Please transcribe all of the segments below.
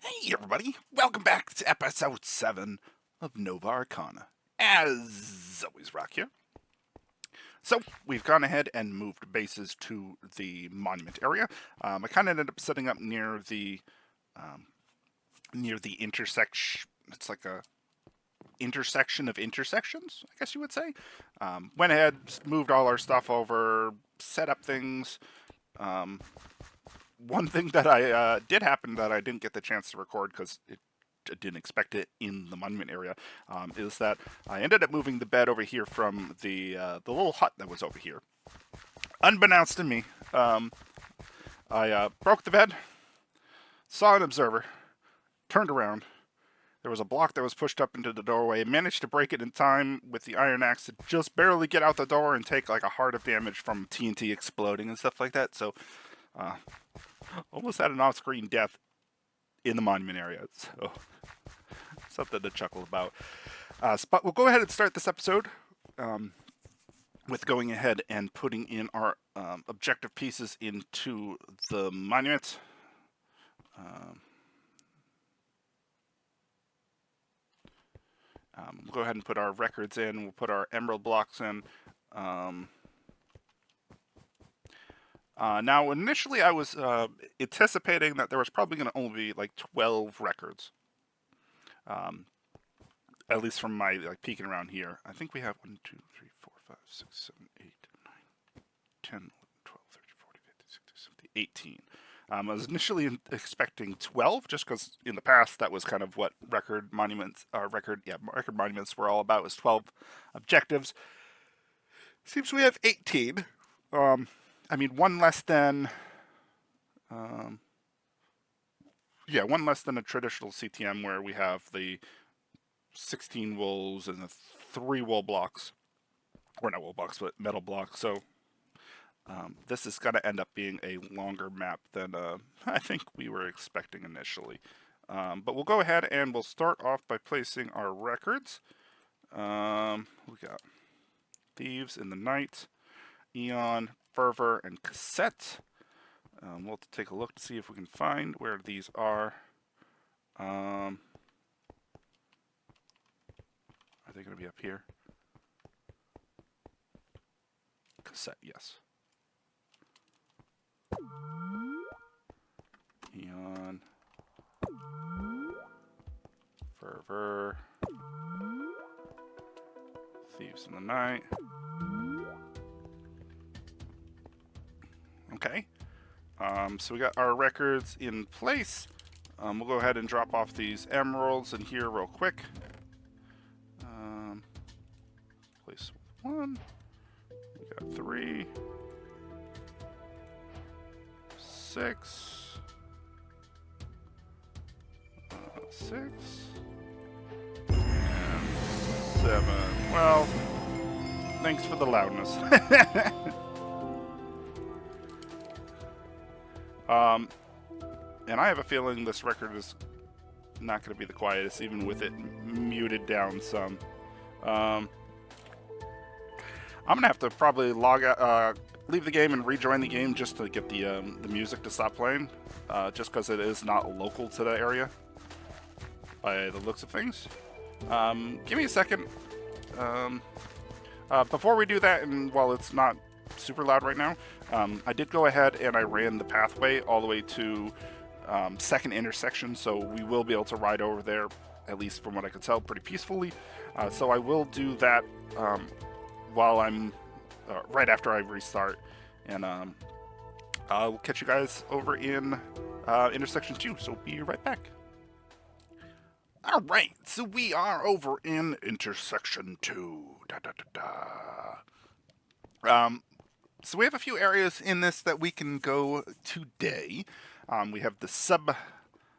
Hey everybody, welcome back to episode 7 of Nova Arcana. As always, Rock here. So, we've gone ahead and moved bases to the monument area. I kind of ended up setting up um, near the intersection. It's like a intersection of intersections, I guess you would say. Went ahead, moved all our stuff over, set up things. Um, One thing that I did happen that I didn't get the chance to record because I didn't expect it in the monument area, is that I ended up moving the bed over here from the little hut that was over here. Unbeknownst to me, I broke the bed, saw an observer, turned around. There was a block that was pushed up into the doorway. Managed to break it in time with the iron axe to just barely get out the door and take like a heart of damage from TNT exploding and stuff like that. So, uh, almost had an off-screen death in the monument area. So, something to chuckle about. But we'll go ahead and start this episode with going ahead and putting in our objective pieces into the monument. We'll go ahead and put our records in. We'll put our emerald blocks in. Now, initially, I was anticipating that there was probably going to only be like 12 records. At least from my peeking around here. I think we have 1, 2, 3, 4, 5, 6, 7, 8, 9, 10, 11, 12, 13, 14, 15, 16, 17, 18. I was initially expecting 12, just because in the past that was kind of what record monuments were all about, was 12 objectives. Seems we have 18. One less than, one less than a traditional CTM where we have the 16 wools and the 3 wool blocks, or not wool blocks, but metal blocks. So this is going to end up being a longer map than I think we were expecting initially. But we'll go ahead and we'll start off by placing our records. We got Thieves in the Night, Eon, Fervor, and Cassette. We'll have to take a look to see if we can find where these are. Are they going to be up here? Cassette, yes. Eon. Fervor. Thieves in the Night. Okay. So we got our records in place. We'll go ahead and drop off these emeralds in here real quick. Place 1. We got 3. 6. 6. And 7. Well, thanks for the loudness. And I have a feeling this record is not going to be the quietest, even with it muted down some. I'm going to have to probably log out, leave the game and rejoin the game just to get the music to stop playing, just because it is not local to the area, by the looks of things. Give me a second. Before we do that, and while it's not super loud right now, I did go ahead and I ran the pathway all the way to second intersection, so we will be able to ride over there, at least from what I could tell, pretty peacefully. So I will do that while I'm right after I restart, and I'll catch you guys over in intersection 2, so be right back. Alright, so we are over in intersection 2. So we have a few areas in this that we can go today. We have the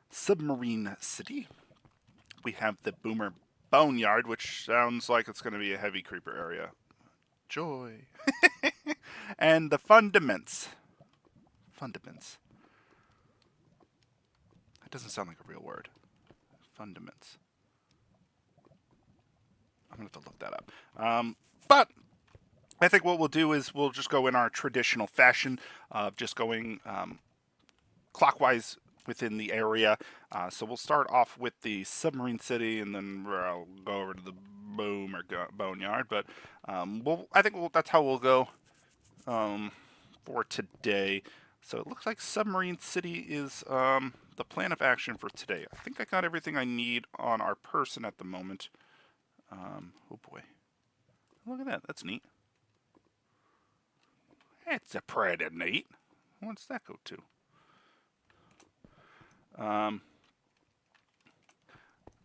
Submarine City. We have the Boomer Boneyard, which sounds like it's going to be a heavy creeper area. Joy. And the Fundaments. Fundaments. That doesn't sound like a real word. Fundaments. I'm going to have to look that up. But I think what we'll do is we'll just go in our traditional fashion of just going clockwise within the area. So we'll start off with the Submarine City, and then I'll go over to the Boneyard. But that's how we'll go for today. So it looks like Submarine City is the plan of action for today. I think I got everything I need on our person at the moment. Oh boy. Look at that. That's neat. That's a pretty neat. What's that go to?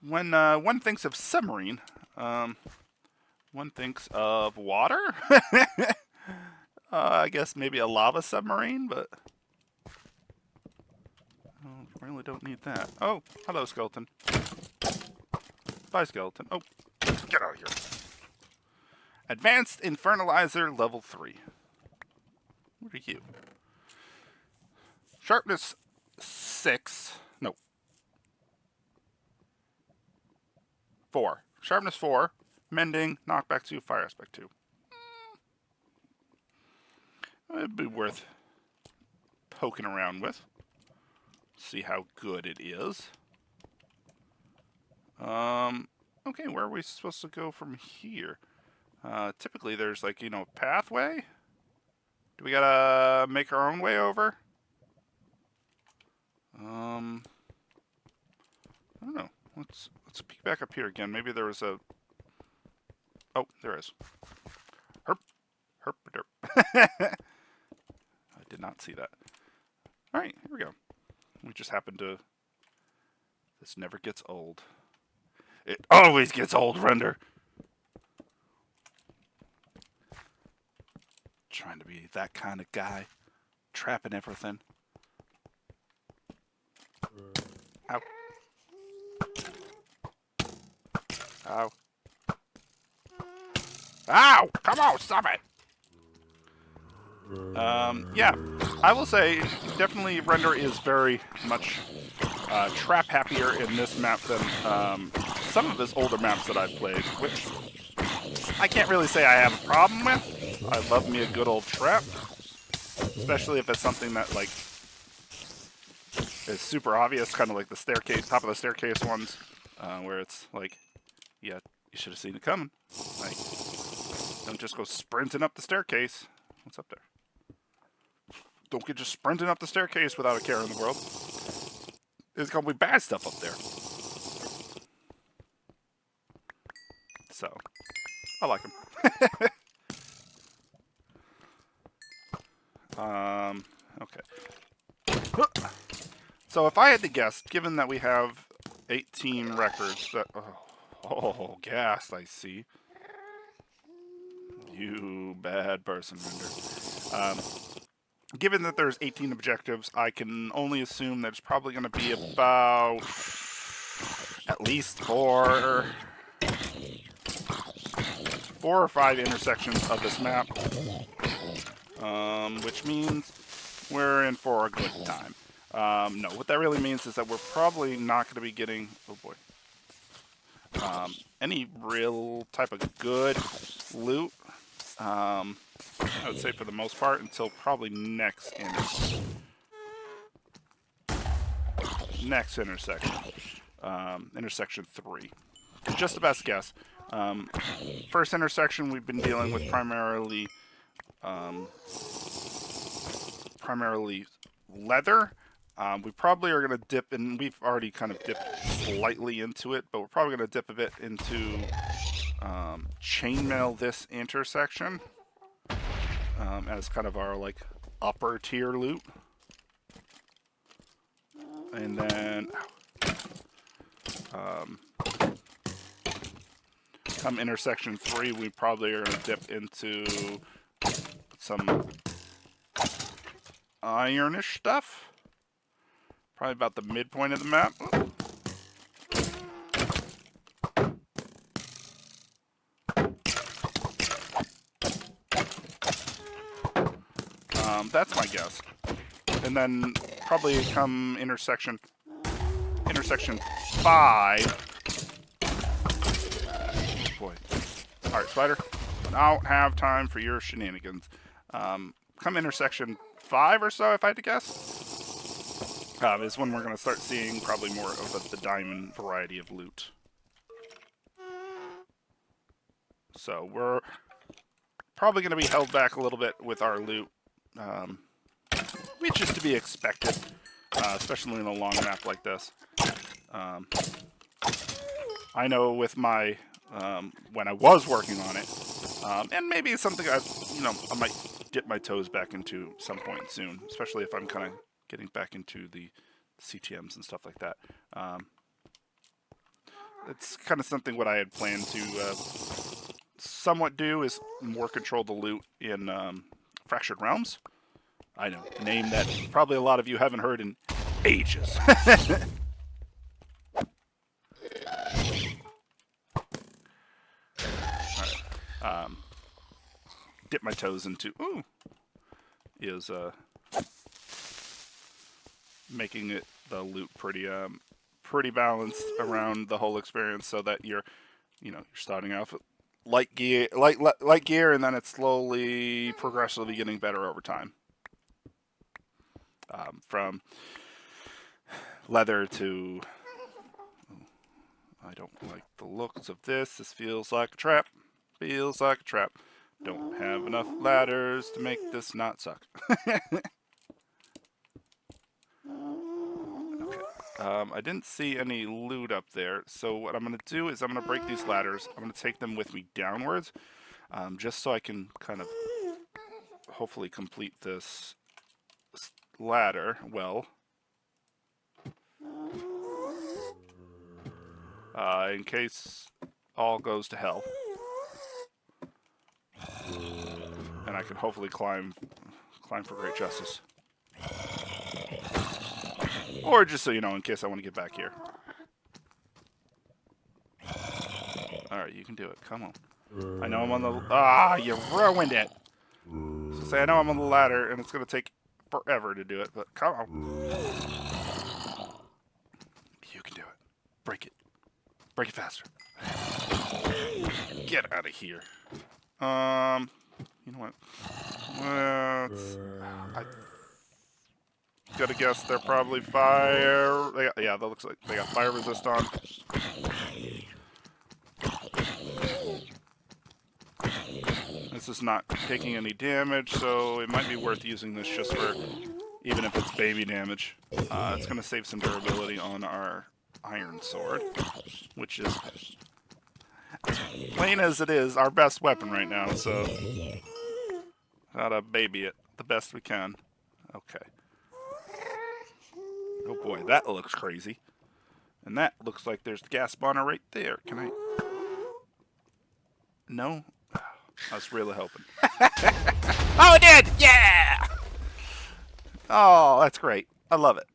When one thinks of submarine, one thinks of water. I guess maybe a lava submarine, but really don't need that. Oh, hello, skeleton. Bye, skeleton. Oh, get out of here. Advanced Infernalizer level 3. What are you? Sharpness 6. No. 4. Sharpness 4. Mending. Knockback 2. Fire aspect 2. It'd be worth poking around with. See how good it is. Okay, where are we supposed to go from here? Typically there's like, a pathway. Do we gotta make our own way over? I don't know. Let's peek back up here again. Maybe there was a... Oh, there is. Herp. Herp derp. I did not see that. Alright, here we go. We just happened to... This never gets old. It always gets old, Render. Trying to be that kind of guy. Trapping everything. Ow. Ow. Ow! Come on, stop it! Yeah. I will say, definitely Render is very much trap happier in this map than some of his older maps that I've played, which I can't really say I have a problem with. I love me a good old trap, especially if it's something that, like, is super obvious, kind of like the staircase, top of the staircase ones, where it's like, yeah, you should have seen it coming. Like, don't just go sprinting up the staircase. What's up there? Don't get just sprinting up the staircase without a care in the world. There's gonna be bad stuff up there. So, I like him. Okay. So if I had to guess, given that we have 18 records that... Oh, gas, I see. You bad person, Render. Given that there's 18 objectives, I can only assume that it's probably going to be about at least four or five intersections of this map, which means we're in for a good time. No, what that really means is that we're probably not going to be getting, oh boy, any real type of good loot. I would say for the most part until probably next intersection, intersection 3. Just the best guess. First intersection we've been dealing with primarily leather. We probably are going to dip, and we've already kind of dipped slightly into it, but we're probably going to dip a bit into chainmail this intersection as kind of our like upper tier loot. And then come intersection 3, we probably are going to dip into some ironish stuff. Probably about the midpoint of the map. That's my guess. And then probably come intersection 5. Boy. Alright, Spider. I don't have time for your shenanigans. Come intersection 5 or so, if I had to guess. is when we're going to start seeing probably more of the diamond variety of loot. So we're probably going to be held back a little bit with our loot, which is to be expected, especially in a long map like this. I know with my when I was working on it, and maybe it's something I might dip my toes back into some point soon, especially if I'm kind of getting back into the CTMs and stuff like that. It's kind of something what I had planned to somewhat do is more control the loot in Fractured Realms. I know, a name that probably a lot of you haven't heard in ages. Dip my toes into is making it the loot pretty balanced around the whole experience, so that you're starting off with light gear, and then it's slowly, progressively getting better over time. From leather to, I don't like the looks of this. This feels like a trap. Feels like a trap. Don't have enough ladders to make this not suck. Okay. I didn't see any loot up there, so what I'm going to do is I'm going to break these ladders. I'm going to take them with me downwards, just so I can kind of hopefully complete this ladder well. In case all goes to hell. And I can hopefully climb for great justice. Or just so you know, in case I want to get back here. Alright, you can do it. Come on. I know I'm on the... you ruined it! So say I know I'm on the ladder, and it's going to take forever to do it, but come on. You can do it. Break it. Break it faster. Get out of here. You know what? I gotta guess they're probably fire... yeah, that looks like they got fire resist on. This is not taking any damage, so it might be worth using this just for, even if it's baby damage. It's going to save some durability on our iron sword, which is, as plain as it is, our best weapon right now, so gotta baby it the best we can. Okay. Oh boy, that looks crazy. And that looks like there's the gas spawner right there. Can I... No? I was really hoping. Oh, it did! Yeah! Oh, that's great. I love it.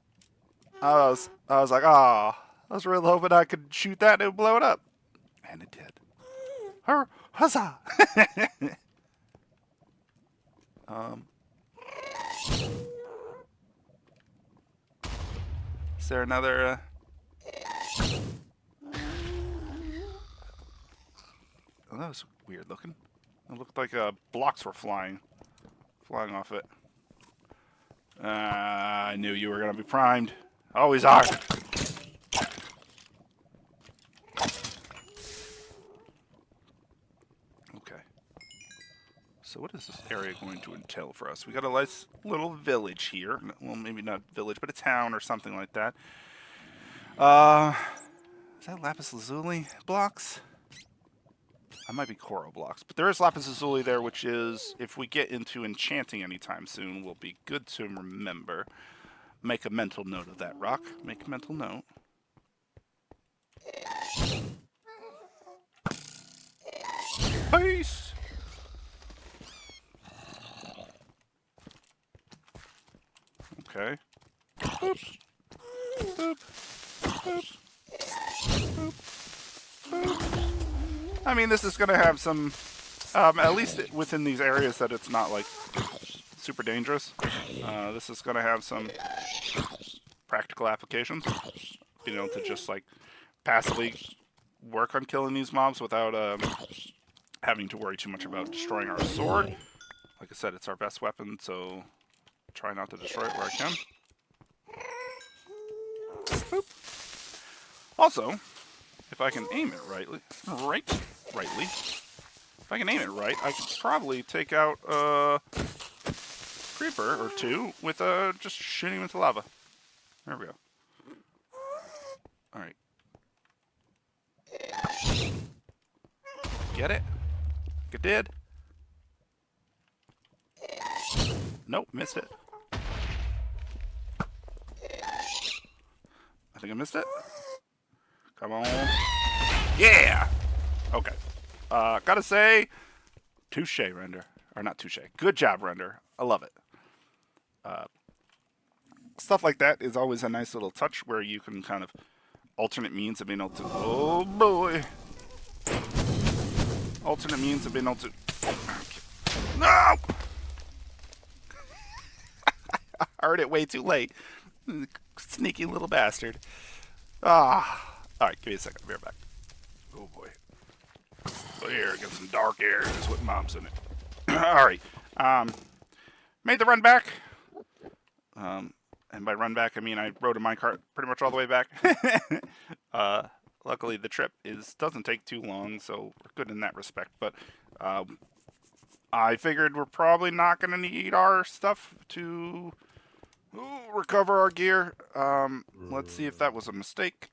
I was like, I was really hoping I could shoot that and it would blow it up. And it did. Huzzah! Is there another... Oh, that was weird looking. It looked like blocks were flying off it. I knew you were going to be primed. Always are. Okay. So what is this area going to entail for us? We got a nice little village here. Well, maybe not village, but a town or something like that. Is that lapis lazuli blocks? I might be coral blocks, but there is lapis lazuli there, which is, if we get into enchanting anytime soon, will be good to remember. Make a mental note of that, Rock. Make a mental note. Peace! Okay. Boop. Boop. Boop. Boop. Boop. I mean, this is going to have some, at least within these areas that it's not, like, super dangerous. This is going to have some practical applications. Being able to just, like, passively work on killing these mobs without having to worry too much about destroying our sword. Like I said, it's our best weapon, so try not to destroy it where I can. Boop. Also, if I can aim it rightly, if I can aim it right, I could probably take out a creeper or two with just shooting with the lava. There we go. All right. Get it? It did? Nope, missed it. I think I missed it. Come on. Yeah! Okay. Gotta say, touche, Render. Or not touche. Good job, Render. I love it. Stuff like that is always a nice little touch where you can kind of alternate means of being able to... Oh, boy. Alternate means of being able to... No! I heard it way too late. Sneaky little bastard. Alright, give me a second. I'll be right back. Oh boy. So here, get some dark air. Is what mom's in it. Alright. Made the run back. And by run back, I mean I rode a minecart pretty much all the way back. Luckily, the trip doesn't take too long, so we're good in that respect. But I figured we're probably not going to need our stuff to recover our gear. Let's see if that was a mistake.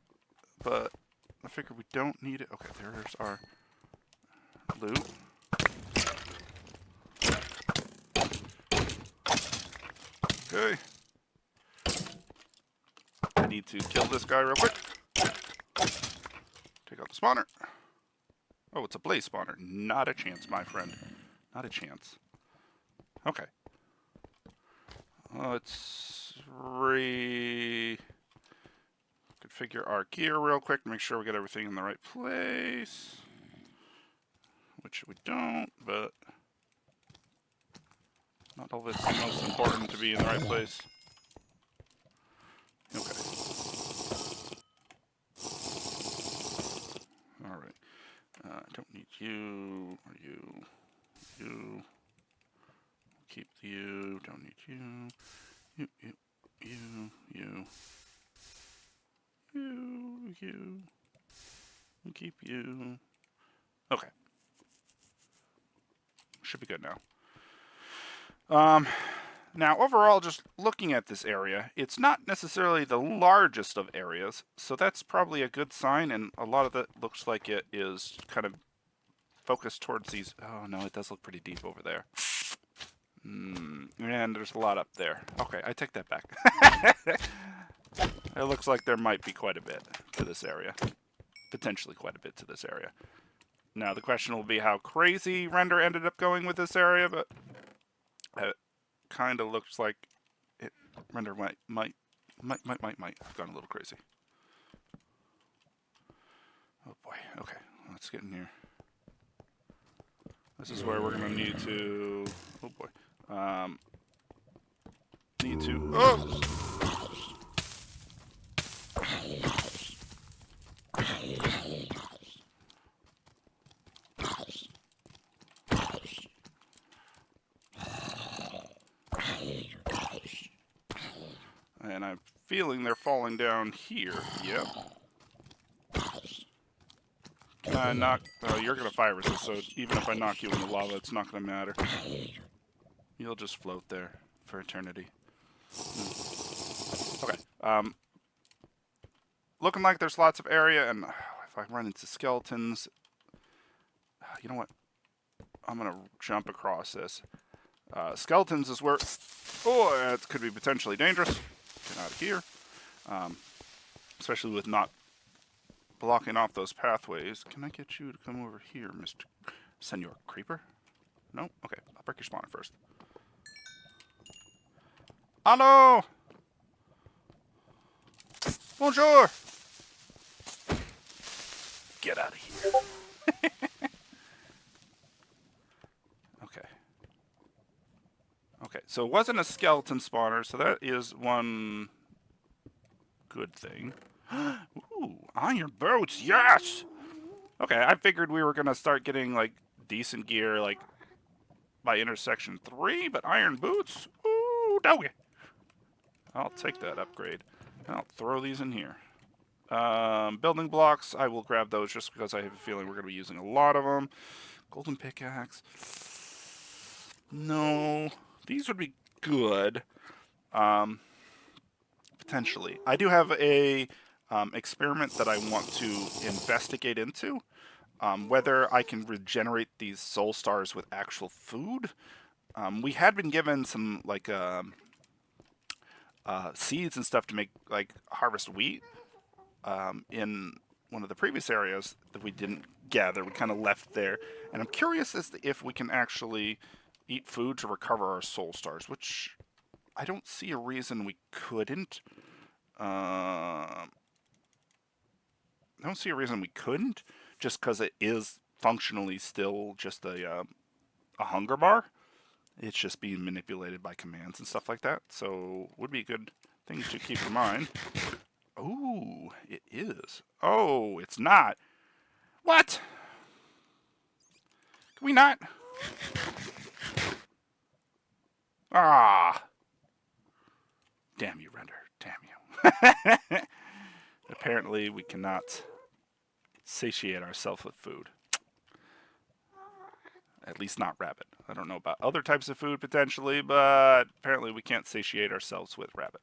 But I figured we don't need it. Okay, there's our loot. Okay. I need to kill this guy real quick. Take out the spawner. Oh, it's a blaze spawner. Not a chance, my friend. Not a chance. Okay. Let's reconfigure our gear real quick. Make sure we get everything in the right place. Which we don't, but not all of it's the most important to be in the right place. Okay. Alright. I don't need you, or you. You. Keep you. Don't need you. You. Keep you. Okay. Should be good now. Now, overall, just looking at this area, it's not necessarily the largest of areas, so that's probably a good sign, and a lot of it looks like it is kind of focused towards these... Oh, no, it does look pretty deep over there. And there's a lot up there. Okay, I take that back. It looks like there might be quite a bit to this area. Potentially quite a bit to this area. Now, the question will be how crazy Render ended up going with this area, but... kind of looks like it. Render might have gone a little crazy. Oh boy. Okay, let's get in here. This is where we're gonna need to. Oh boy. Need to. Oh. And I'm feeling they're falling down here. Yep. Can I knock... Oh, you're going to fire resist, so even if I knock you in the lava, it's not going to matter. You'll just float there for eternity. Okay. Looking like there's lots of area, and if I run into skeletons... You know what? I'm going to jump across this. Skeletons is where... Oh, that could be potentially dangerous. Get out of here. Especially with not blocking off those pathways. Can I get you to come over here, Mr. Senor Creeper? No? Okay, I'll break your spawner first. Hello! Bonjour! Get out of here. Okay. Okay, so it wasn't a skeleton spawner, so that is one good thing. Ooh, iron boots, yes! Okay, I figured we were going to start getting, like, decent gear, like, by intersection 3, but iron boots? Ooh, doggy! I'll take that upgrade. I'll throw these in here. Building blocks, I will grab those just because I have a feeling we're going to be using a lot of them. Golden pickaxe. No, these would be good. Potentially. I do have a experiment that I want to investigate into. Whether I can regenerate these soul stars with actual food. We had been given some like seeds and stuff to make like harvest wheat in one of the previous areas that we didn't gather. We kind of left there, and I'm curious as to if we can actually eat food to recover our soul stars, which I don't see a reason we couldn't. I don't see a reason we couldn't, just because it is functionally still just a hunger bar. It's just being manipulated by commands and stuff like that. So would be a good thing to keep in mind. Ooh, it is. Oh, it's not. What? Can we not? Ah. Damn you, render. Damn you. Apparently, we cannot satiate ourselves with food. At least not rabbit. I don't know about other types of food potentially, but apparently we can't satiate ourselves with rabbit.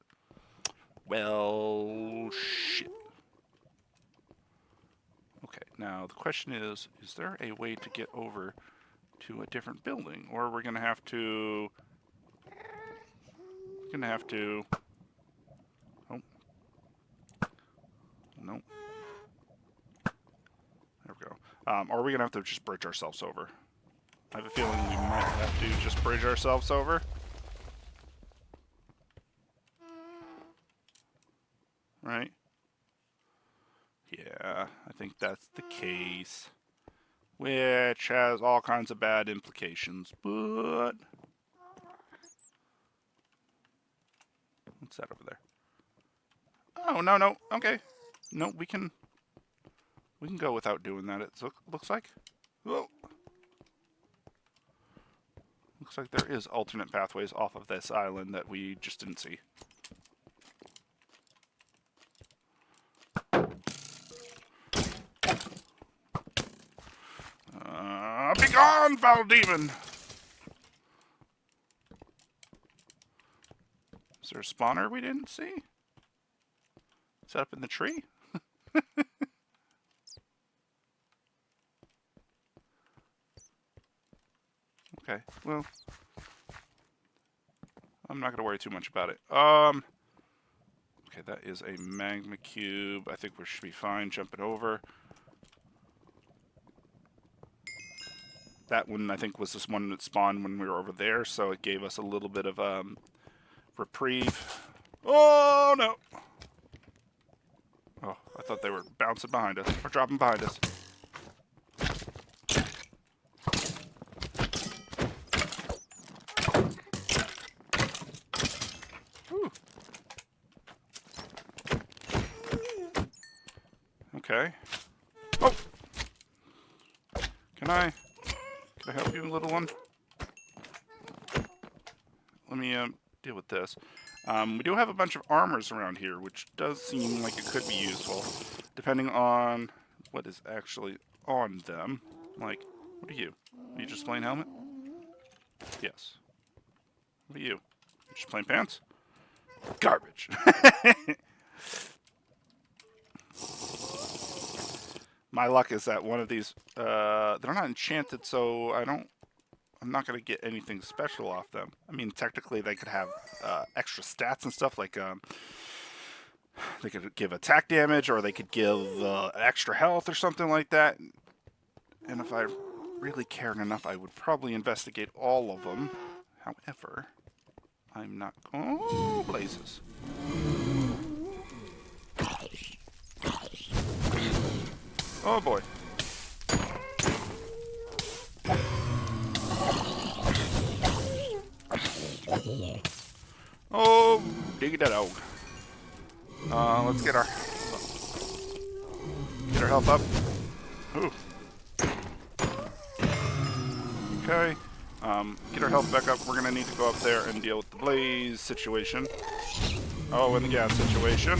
Well, shit. Okay, now the question is there a way to get over to a different building? Or we're going to have to... Oh. No. There we go. Or are we going to have to just bridge ourselves over? I have a feeling we might have to just bridge ourselves over. Right? Yeah, I think that's the case. Which has all kinds of bad implications, but... What's that over there? Oh, no, no, okay. No, we can go without doing that, it looks like. Whoa. Looks like there is alternate pathways off of this island that we just didn't see. Be gone, foul demon! Is there a spawner we didn't see? Is that up in the tree? Okay, well, I'm not going to worry too much about it. Okay, that is a magma cube. I think we should be fine jumping over. That one, I think, was this one that spawned when we were over there, so it gave us a little bit of reprieve. Oh, no! Oh, I thought they were bouncing behind us, or dropping behind us. Whew. Okay. Oh! Can I help you, little one? Let me deal with this. We do have a bunch of armors around here, which does seem like it could be useful, depending on what is actually on them. Like, what are you? Are you just plain helmet? Yes. What are you? Just plain pants? Garbage. My luck is that one of these, they're not enchanted, so I'm not going to get anything special off them. I mean, technically they could have extra stats and stuff, like they could give attack damage, or they could give extra health or something like that. And if I really cared enough, I would probably investigate all of them. However, I'm not going... Oh, blazes. Oh boy. Oh, dig that dog. Let's get our health up. Ooh. Okay. Get our health back up. We're gonna need to go up there and deal with the blaze situation. Oh, and the gas situation.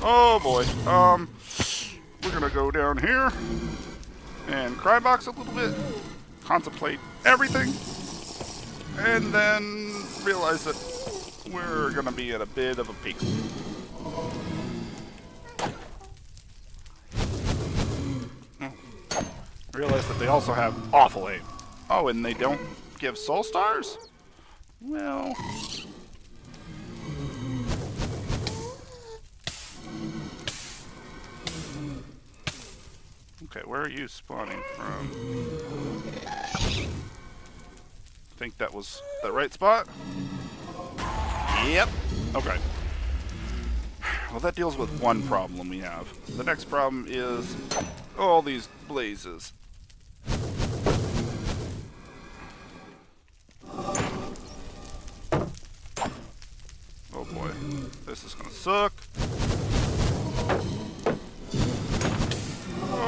Oh boy. We're gonna go down here and cry box a little bit, contemplate everything, and then realize that we're gonna be at a bit of a peak. Realize that they also have awful aim. Oh, and they don't give soul stars? Well... Okay, where are you spawning from? I think that was the right spot. Yep. Okay. Well, that deals with one problem we have. The next problem is all these blazes. Oh boy, this is gonna suck.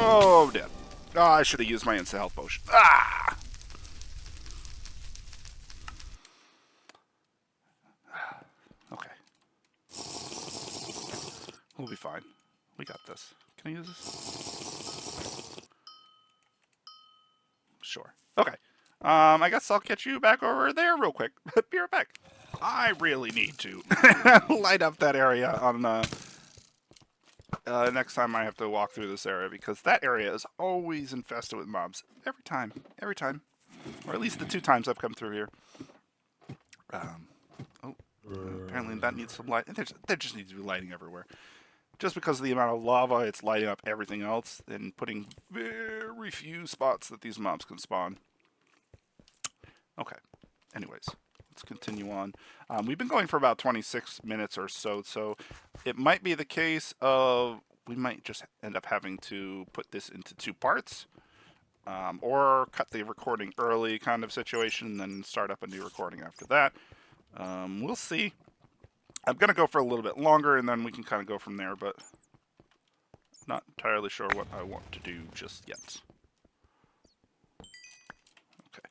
Oh, dead. Oh, I should have used my instant health potion. Ah! Okay. We'll be fine. We got this. Can I use this? Sure. Okay. I guess I'll catch you back over there real quick. Be right back. I really need to light up that area on next time I have to walk through this area, because that area is always infested with mobs. Every time. Every time. Or at least the 2 times I've come through here. Apparently that needs some light. There just needs to be lighting everywhere. Just because of the amount of lava, it's lighting up everything else and putting very few spots that these mobs can spawn. Okay. Anyways, let's continue on. We've been going for about 26 minutes or so, so it might be the case of we might just end up having to put this into 2 parts, or cut the recording early kind of situation, and then start up a new recording after that. We'll see. I'm going to go for a little bit longer, and then we can kind of go from there, but not entirely sure what I want to do just yet. Okay.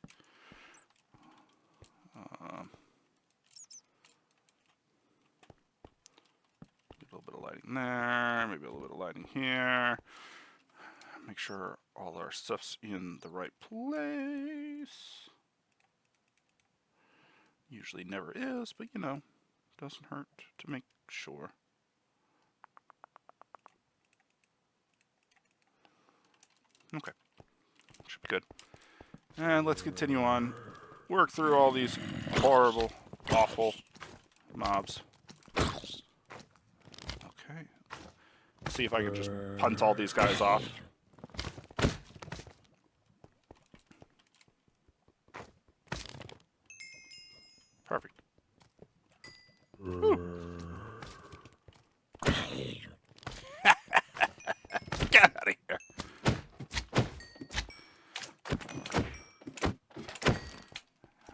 A little bit of lighting there, maybe a little bit of lighting here. Make sure all our stuff's in the right place. Usually never is, but you know, doesn't hurt to make sure. Okay, should be good. And let's continue on. Work through all these horrible, awful mobs. Okay. See if I can just punt all these guys off. Perfect. Get out of here.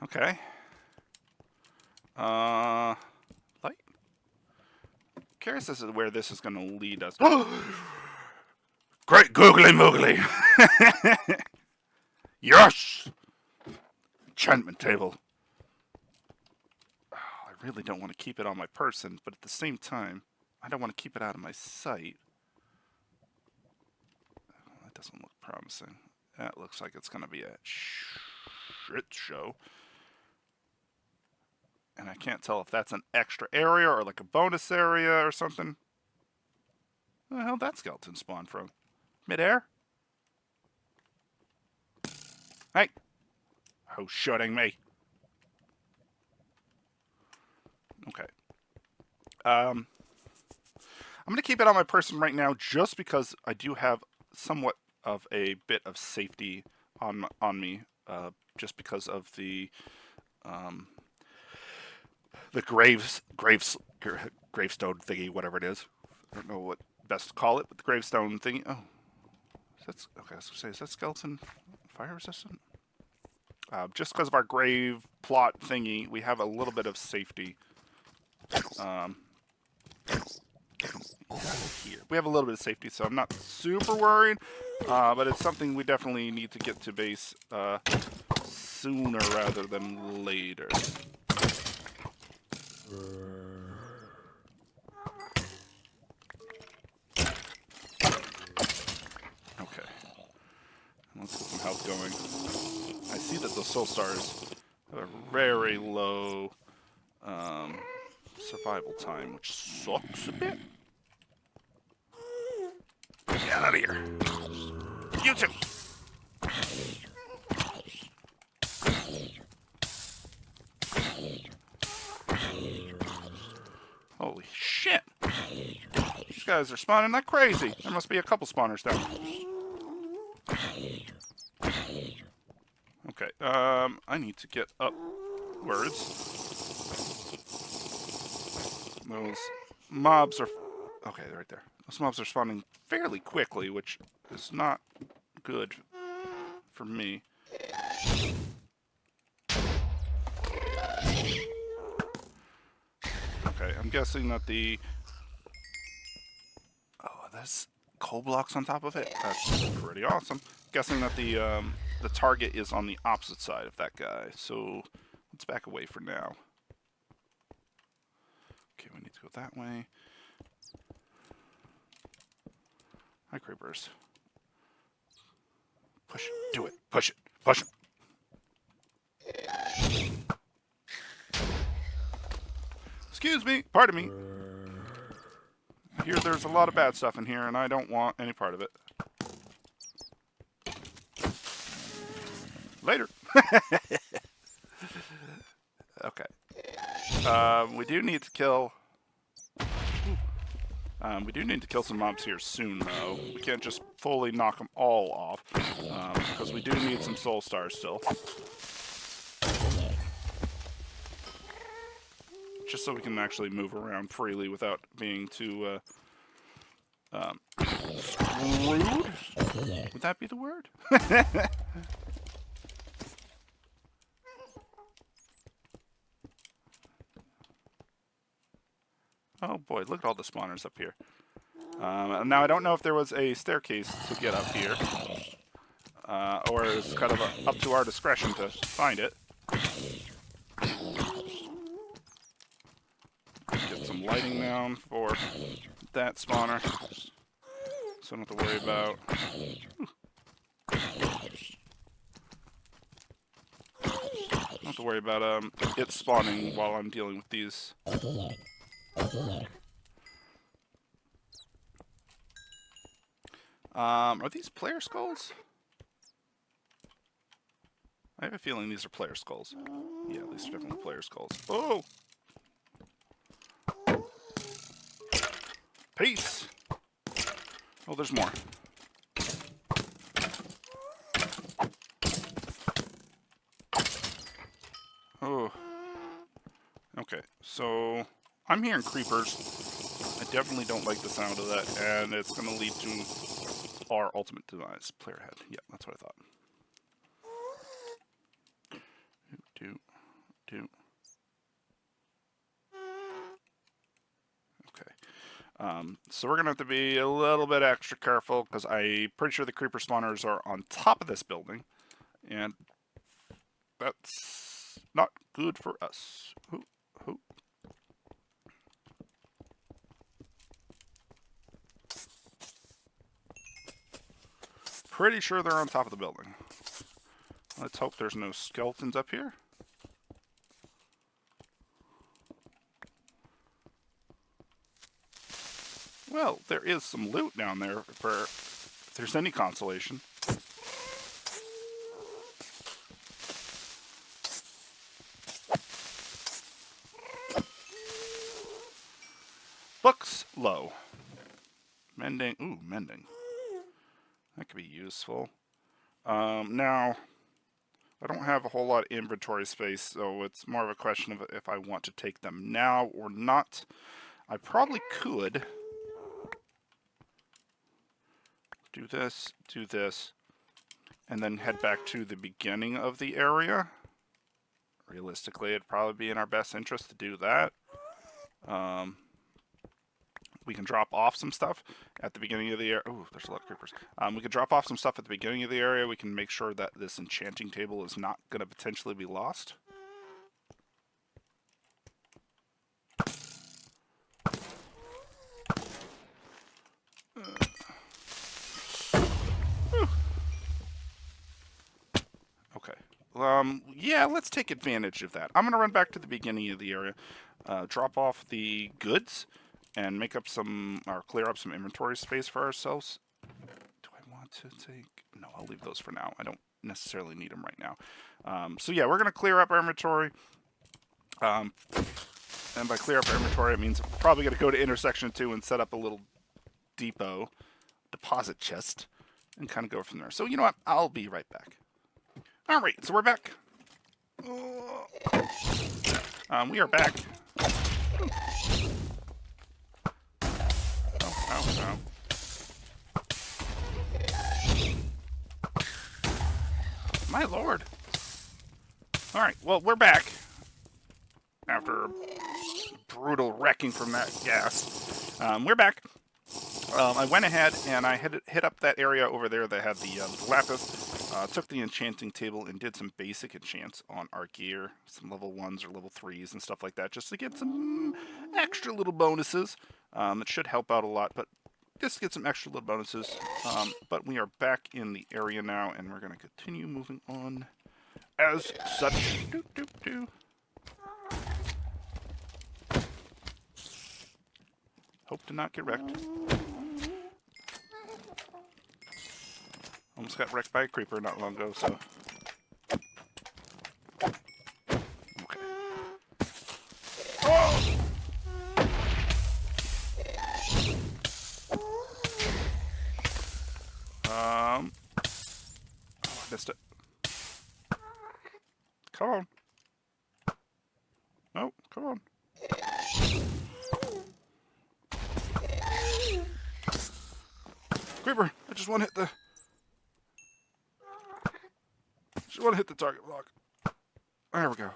Okay. Light. Curious as to where this is going to lead us. Great googly moogly. Yes. Enchantment table. I really don't want to keep it on my person, but at the same time, I don't want to keep it out of my sight. That doesn't look promising. That looks like it's going to be a shit show. And I can't tell if that's an extra area or like a bonus area or something. Where the hell did that skeleton spawn from? Mid-air? Hey! Who's shooting me? Okay. I'm going to keep it on my person right now just because I do have somewhat of a bit of safety on me, just because of the gravestone thingy, whatever it is. I don't know what best to call it, but the gravestone thingy. Oh, that's okay. I was gonna say, is that skeleton fire resistant? Just because of our grave plot thingy, we have a little bit of safety. Here. We have a little bit of safety, so I'm not super worried, but it's something we definitely need to get to base sooner rather than later. going. I see that the soul stars have a very low survival time, which sucks a bit. Get out of here. You too. Holy shit. These guys are spawning like crazy. There must be a couple spawners down. Okay, I need to get upwards. Those mobs are... Okay, they're right there. Those mobs are spawning fairly quickly, which is not good for me. Okay, I'm guessing that the... Oh, that's coal blocks on top of it? That's pretty awesome. Guessing that the target is on the opposite side of that guy, so let's back away for now. Okay, we need to go that way. Hi, creepers. Push it. Do it. Push it. Push it. Excuse me. Pardon me. I hear there's a lot of bad stuff in here, and I don't want any part of it. Later. Okay. We do need to kill... we do need to kill some mobs here soon, though. We can't just fully knock them all off, because we do need some soul stars still. Just so we can actually move around freely without being too, screwed? Would that be the word? Oh boy, look at all the spawners up here. Now I don't know if there was a staircase to get up here, or it's kind of up to our discretion to find it. Get some lighting down for that spawner, so I don't have to worry about... I don't have to worry about it spawning while I'm dealing with these. Are these player skulls? I have a feeling these are player skulls. Yeah, these are definitely player skulls. Oh! Peace! Oh, there's more. Oh. Okay, so I'm hearing creepers. I definitely don't like the sound of that, and it's going to lead to our ultimate demise. Player head. Yeah, that's what I thought. Okay. So we're going to have to be a little bit extra careful, because I'm pretty sure the creeper spawners are on top of this building, and that's not good for us. Who? Pretty sure they're on top of the building. Let's hope there's no skeletons up here. Well, there is some loot down there if there's any consolation. Books low. Mending. Ooh, mending. That could be useful. Now, I don't have a whole lot of inventory space, so it's more of a question of if I want to take them now or not. I probably could do this, and then head back to the beginning of the area. Realistically, it'd probably be in our best interest to do that. We can drop off some stuff at the beginning of the area. Oh, there's a lot of creepers. We can drop off some stuff at the beginning of the area. We can make sure that this enchanting table is not going to potentially be lost. Yeah, let's take advantage of that. I'm gonna run back to the beginning of the area, drop off the goods, and make up some, or clear up some inventory space for ourselves. Do I want to take? No, I'll leave those for now. I don't necessarily need them right now. So yeah, we're gonna clear up our inventory. And by clear up our inventory, it means I'm probably gonna go to intersection 2 and set up a little depot deposit chest and kind of go from there. So you know what? I'll be right back. All right, so we're back. We are back. Oh. My lord. All right, well, we're back after brutal wrecking from that gas. We're back. I went ahead and I hit up that area over there that had the lapis. Took the enchanting table and did some basic enchants on our gear, some level 1s or level 3s and stuff like that, just to get some extra little bonuses. It should help out a lot, but just get some extra little bonuses. But we are back in the area now, and we're going to continue moving on as such. Hope to not get wrecked. Almost got wrecked by a creeper not long ago, so. Okay. Oh! Oh, I missed it. Come on. No, come on. Creeper, I just want to hit the... Just want to hit the target block. There we go.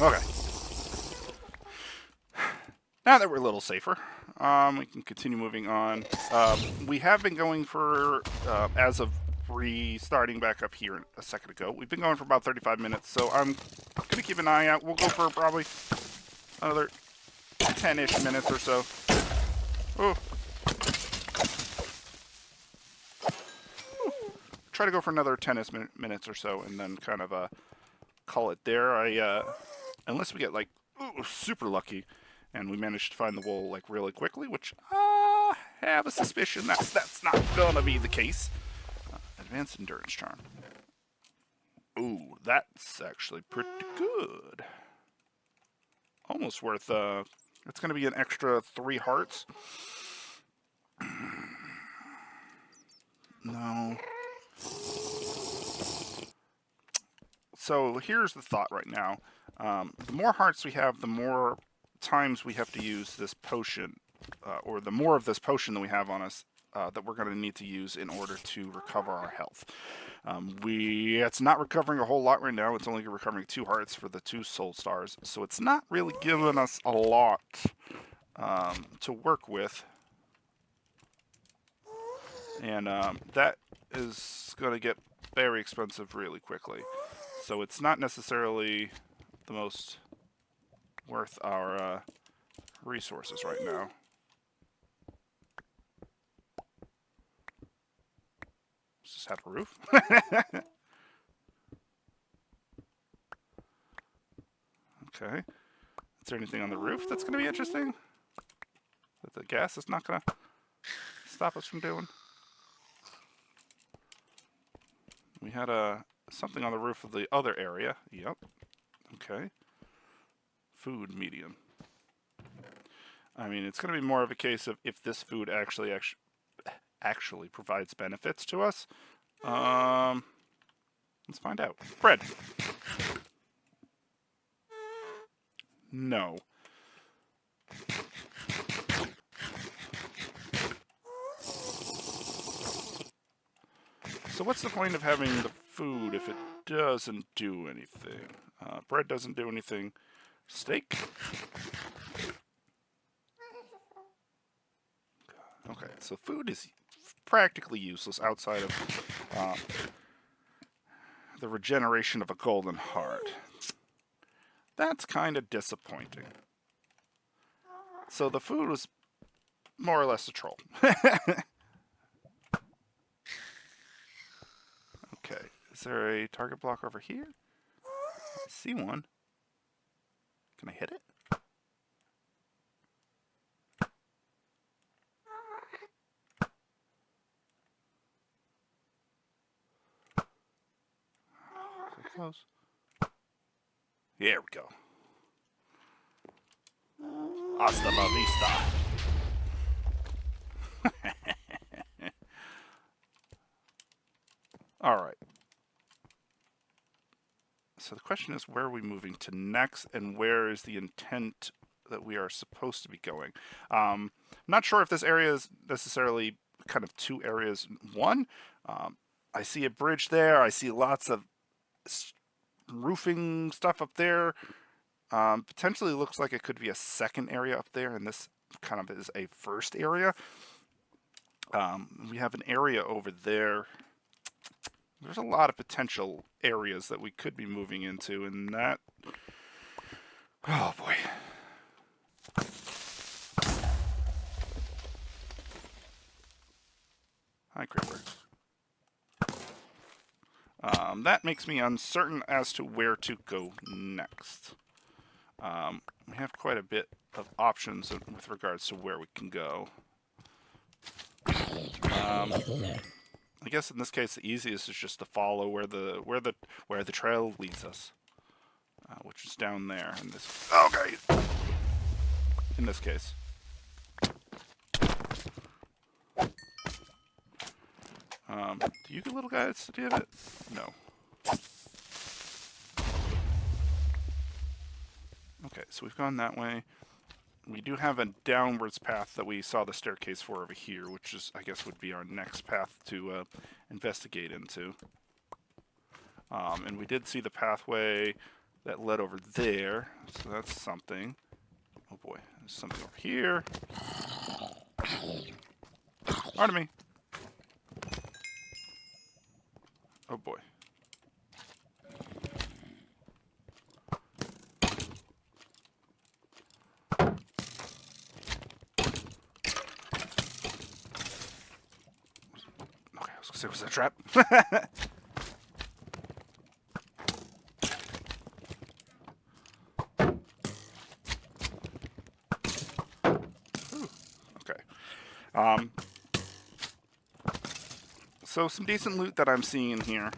Okay. Now that we're a little safer, we can continue moving on. We have been going for, as of restarting back up here a second ago, we've been going for about 35 minutes, so I'm going to keep an eye out. We'll go for probably another 10-ish minutes or so. Oh. Try to go for another 10-ish minutes or so, and then kind of call it there. Unless we get like super lucky, and we manage to find the wool like really quickly, which I have a suspicion that's not gonna be the case. Advanced endurance charm. Ooh, that's actually pretty good. Almost worth. It's gonna be an extra 3 hearts. No. So here's the thought right now. The more hearts we have, the more times we have to use this potion, or the more of this potion that we have on us that we're going to need to use in order to recover our health. It's not recovering a whole lot right now. It's only recovering 2 hearts for the 2 soul stars, so it's not really giving us a lot to work with. And that is going to get very expensive really quickly. So it's not necessarily the most worth our resources right now. Let's just have a roof. Okay. Is there anything on the roof that's going to be interesting? That the gas is not going to stop us from doing? We had something on the roof of the other area. Yep. Okay. Food medium. I mean, it's going to be more of a case of if this food actually provides benefits to us. Let's find out. Bread. No. So what's the point of having the food if it doesn't do anything? Bread doesn't do anything. Steak? Okay, so food is practically useless outside of the regeneration of a golden heart. That's kind of disappointing. So the food was more or less a troll. Is there a target block over here? I see one. Can I hit it? Is it close? Here we go. Hasta la vista. Alright. So the question is, where are we moving to next, and where is the intent that we are supposed to be going? I'm not sure if this area is necessarily kind of two areas in one. I see a bridge there. I see lots of roofing stuff up there. Potentially looks like it could be a second area up there, and this kind of is a first area. We have an area over there. There's a lot of potential areas that we could be moving into, and that... Oh, boy. Hi, Creeper. That makes me uncertain as to where to go next. We have quite a bit of options with regards to where we can go. I guess in this case, the easiest is just to follow where the trail leads us, which is down there. In this, okay. In this case. Do you little guys, do you have it? No. Okay, so we've gone that way. We do have a downwards path that we saw the staircase for over here, which is, I guess, would be our next path to investigate into. And we did see the pathway that led over there, so that's something. Oh boy, there's something over here. Pardon me. Oh boy. Okay, I was gonna say, was that a trap? Ooh, okay. So some decent loot that I'm seeing here.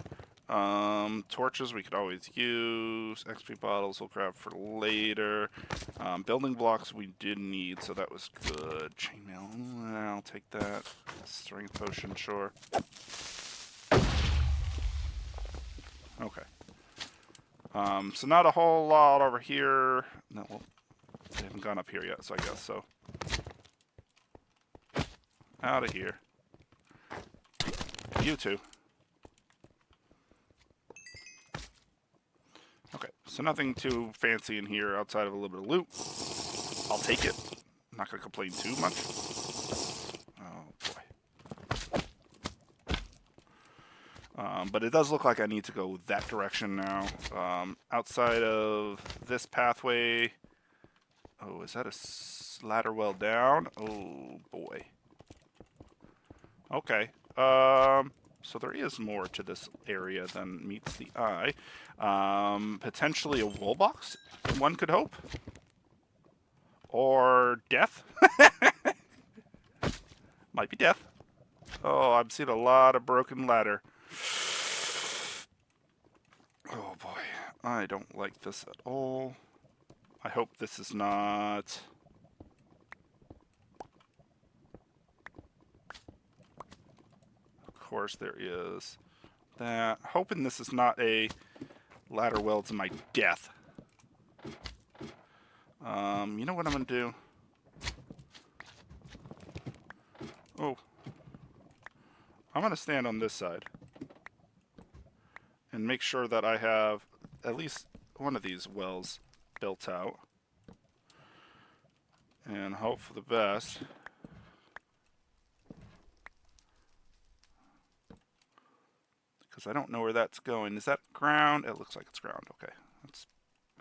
Torches we could always use. XP bottles we'll grab for later. Building blocks we did need, so that was good. Chainmail, I'll take that. Strength potion, sure. Okay. So not a whole lot over here. No, well, they haven't gone up here yet, so I guess so. Out of here. You two. Okay, so nothing too fancy in here outside of a little bit of loot. I'll take it. I'm not going to complain too much. Oh, boy. But it does look like I need to go that direction now. Outside of this pathway... Oh, is that a ladder well down? Oh, boy. Okay. So there is more to this area than meets the eye. Potentially a wool box, one could hope. Or death. Might be death. Oh, I'm seeing a lot of broken ladder. Oh boy, I don't like this at all. I hope this is not... Of course there is that. Hoping this is not a ladder well to my death. You know what I'm going to do? Oh. I'm going to stand on this side. And make sure that I have at least one of these wells built out. And hope for the best. Because I don't know where that's going. Is that ground? It looks like it's ground. Okay. That's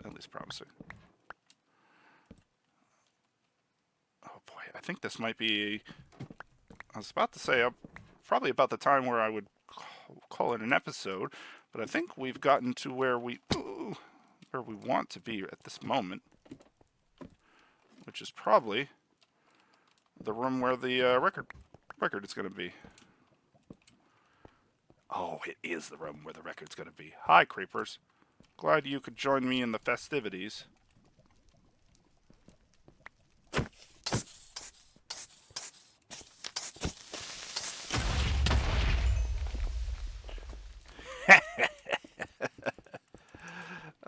at least promising. Oh boy. I think this might be... I was about to say, probably about the time where I would call it an episode, but I think we've gotten to where we want to be at this moment, which is probably the room where the record is going to be. Oh, it is the room where the record's going to be. Hi, creepers. Glad you could join me in the festivities.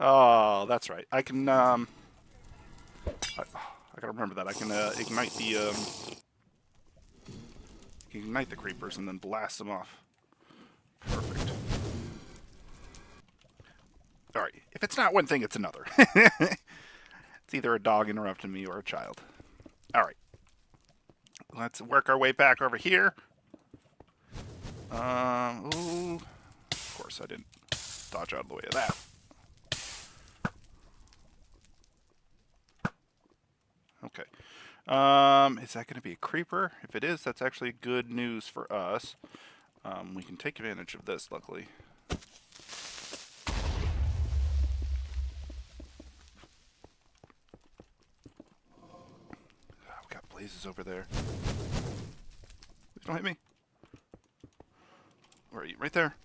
Oh, that's right. I can, I gotta remember that. I can, ignite the creepers and then blast them off. Perfect. Alright, if it's not one thing, it's another. It's either a dog interrupting me or a child. Alright. Let's work our way back over here. Ooh. Of course, I didn't dodge out of the way of that. Okay. Is that going to be a creeper? If it is, that's actually good news for us. We can take advantage of this, luckily. Oh, we got blazes over there. Please don't hit me. Where are you? Right there.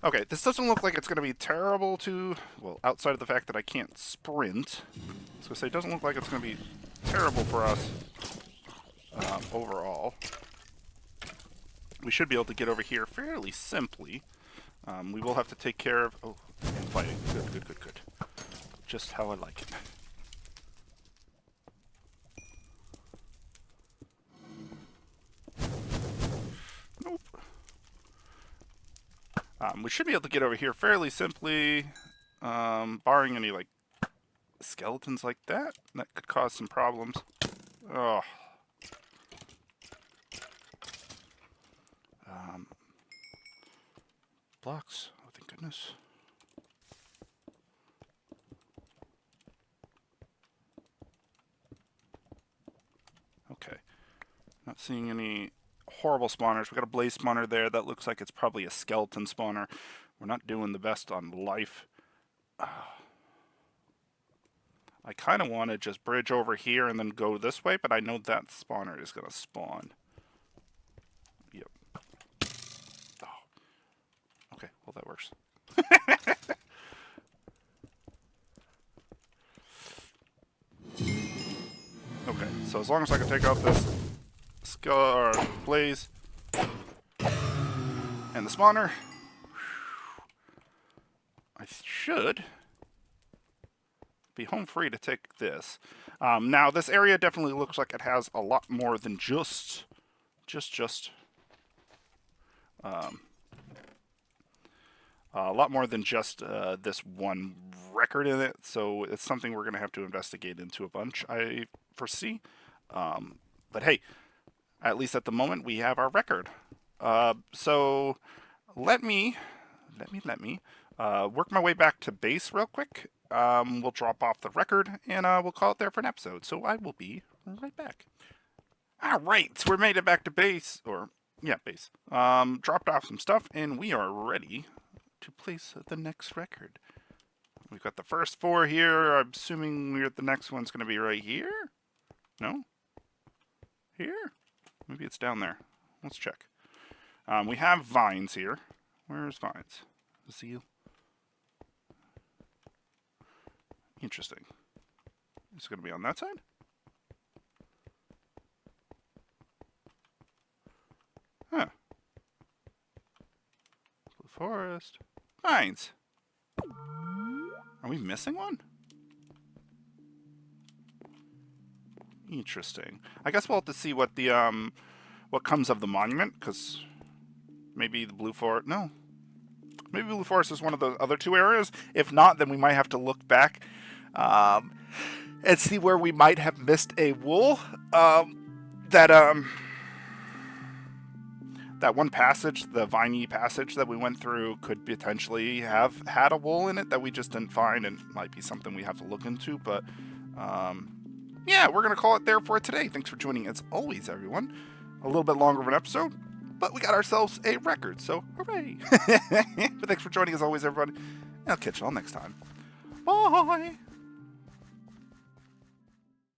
Okay, this doesn't look like it's going to be terrible to... Well, outside of the fact that I can't sprint. I was going to say, it doesn't look like it's going to be terrible for us overall. We should be able to get over here fairly simply. We will have to take care of... Oh, and fighting. Good, good, good, good. Just how I like it. Nope. We should be able to get over here fairly simply, barring any, like, skeletons like that. That could cause some problems. Oh. Blocks. Oh, thank goodness. Okay. Not seeing any horrible spawners. We got a blaze spawner there. That looks like it's probably a skeleton spawner. We're not doing the best on life. I kind of want to just bridge over here and then go this way, but I know that spawner is going to spawn. Yep. Oh. Okay, well that works. Okay, so as long as I can take out this blaze and the spawner, I should be home free to take this. Now, this area definitely looks like it has a lot more than just a lot more than just this one record in it, so it's something we're going to have to investigate into a bunch, I foresee. But hey, at least at the moment, we have our record. So let me work my way back to base real quick. We'll drop off the record, and we'll call it there for an episode. So I will be right back. All right, we're made it back to base, or yeah, base. Dropped off some stuff, and we are ready to place the next record. We've got the first 4 here. I'm assuming the next one's going to be right here. No? Here? Maybe it's down there. Let's check. We have vines here. Where's vines? Zeal. Interesting. Is it going to be on that side? Huh. Blue forest. Vines. Are we missing one? Interesting. I guess we'll have to see what the what comes of the monument, because maybe the blue forest. No, maybe blue forest is one of the other 2 areas. If not, then we might have to look back and see where we might have missed a wool. That one passage, the viney passage that we went through, could potentially have had a wool in it that we just didn't find, and might be something we have to look into. But yeah, we're going to call it there for today. Thanks for joining as always, everyone. A little bit longer of an episode, but we got ourselves a record, so hooray! But thanks for joining as always, everybody, and I'll catch you all next time. Bye!